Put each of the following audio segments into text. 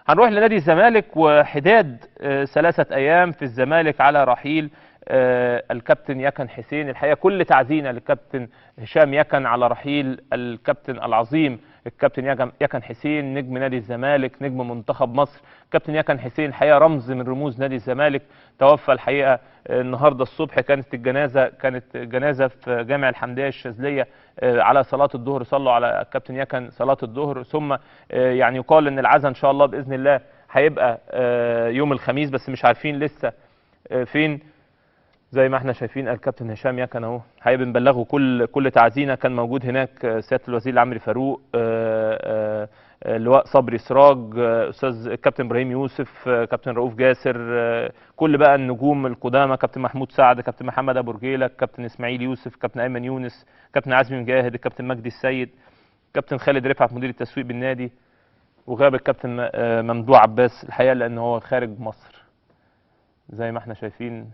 هنروح لنادي الزمالك وحداد 3 أيام في الزمالك على رحيل الكابتن يكن حسين. الحقيقة كل تعزينا للكابتن هشام يكن على رحيل الكابتن العظيم الكابتن يكن حسين، نجم نادي الزمالك، نجم منتخب مصر. كابتن يكن حسين الحقيقة رمز من رموز نادي الزمالك، توفى الحقيقة النهارده الصبح. كانت الجنازة في جامع الحمدية الشاذلية على صلاة الظهر، صلوا على الكابتن يكن صلاة الظهر، ثم يعني يقال ان العزاء ان شاء الله باذن الله هيبقى يوم الخميس، بس مش عارفين لسه فين. زي ما احنا شايفين الكابتن هشام يكن اهو، هيبقى بنبلغه كل تعزينا. كان موجود هناك سياده الوزير العمري فاروق، اللواء صبري سراج، استاذ الكابتن ابراهيم يوسف، كابتن رؤوف جاسر، كل بقى النجوم القدامى، كابتن محمود سعد، كابتن محمد ابو رجيله، كابتن اسماعيل يوسف، كابتن ايمن يونس، كابتن عزمي مجاهد، الكابتن مجدي السيد، كابتن خالد رفعت مدير التسويق بالنادي، وغاب الكابتن ممدوح عباس الحقيقه لان هو خارج مصر زي ما احنا شايفين.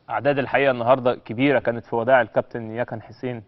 اعداد الحقيقه النهارده كبيره كانت في وداع الكابتن يكن حسين.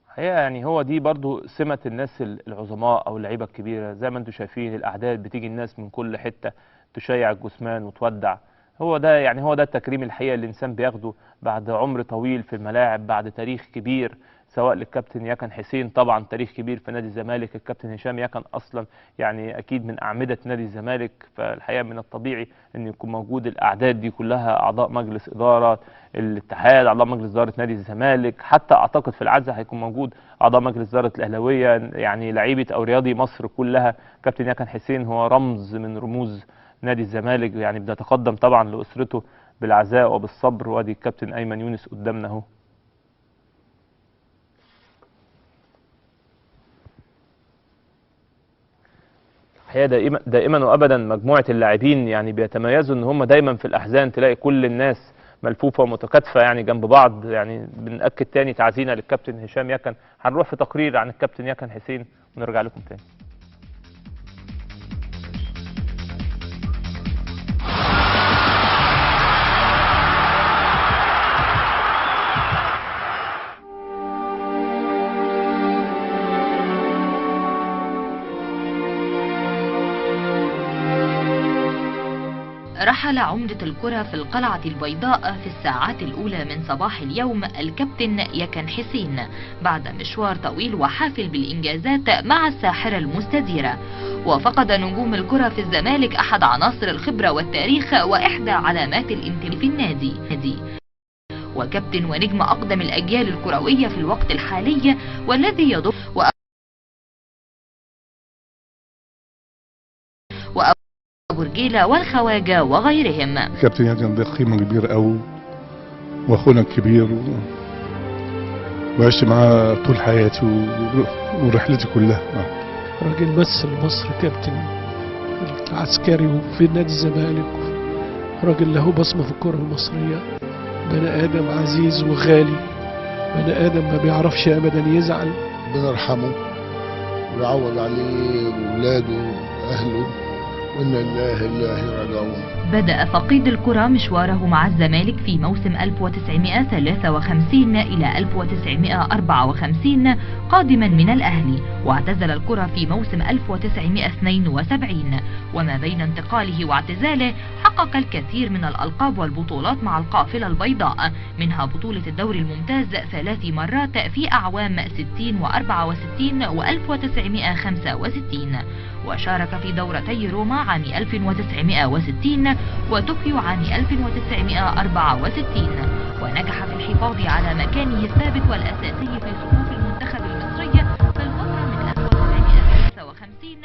الحقيقه يعني هو دي برضو سمه الناس العظماء او اللعيبه الكبيره، زي ما انتم شايفين الاعداد بتيجي الناس من كل حته تشيع الجثمان وتودع. هو ده التكريم الحقيقه اللي الانسان بياخده بعد عمر طويل في الملاعب، بعد تاريخ كبير سواء للكابتن يكن حسين، طبعا تاريخ كبير في نادي الزمالك. الكابتن هشام يكن اصلا يعني اكيد من اعمده نادي الزمالك، فالحقيقه من الطبيعي ان يكون موجود الاعداد دي كلها، اعضاء مجلس اداره الاتحاد، اعضاء مجلس اداره نادي الزمالك، حتى اعتقد في العزاء هيكون موجود اعضاء مجلس اداره الاهلاويه، يعني لعيبه او رياضي مصر كلها. كابتن يكن حسين هو رمز من رموز نادي الزمالك، يعني بنتقدم طبعا لاسرته بالعزاء وبالصبر. وادي الكابتن ايمن يونس قدامنا اهو. الحقيقه دائما وابدا مجموعه اللاعبين يعني بيتميزوا ان هم دايما في الاحزان تلاقي كل الناس ملفوفه ومتكاتفه يعني جنب بعض. يعني بنأكد تاني تعزينا للكابتن هشام يكن. هنروح في تقرير عن الكابتن يكن حسين ونرجع لكم تاني. رحل عمدة الكرة في القلعة البيضاء في الساعات الأولى من صباح اليوم الكابتن يكن حسين بعد مشوار طويل وحافل بالإنجازات مع الساحرة المستديرة. وفقد نجوم الكرة في الزمالك أحد عناصر الخبرة والتاريخ وإحدى علامات الانتماء في النادي، وكابتن ونجم أقدم الأجيال الكروية في الوقت الحالي، والذي يضم أبو رجيلة والخواجة وغيرهم. كابتن يكن ده قيمة كبيرة قوي واخونا الكبير وعشت معاه طول حياتي ورحلتي كلها. راجل مثل مصر، كابتن العسكري وفي نادي الزمالك، راجل له بصمة في الكرة المصرية، بني آدم عزيز وغالي، بني آدم ما بيعرفش أبدا يزعل. ربنا يرحمه ويعوض عليه وولاده وأهله، وإنا لله إليه راجعون. بدأ فقيد الكرة مشواره مع الزمالك في موسم 1953 إلى 1954 قادما من الأهلي، واعتزل الكرة في موسم 1972. وما بين انتقاله واعتزاله حقق الكثير من الألقاب والبطولات مع القافلة البيضاء، منها بطولة الدوري الممتاز 3 مرات في أعوام 60 و64 و1965، وشارك في دورتي روما عام 1960 وطوكيو عام 1964، ونجح في الحفاظ على مكانه الثابت والأساسي في صفوف المنتخب المصري في الفترة من 1953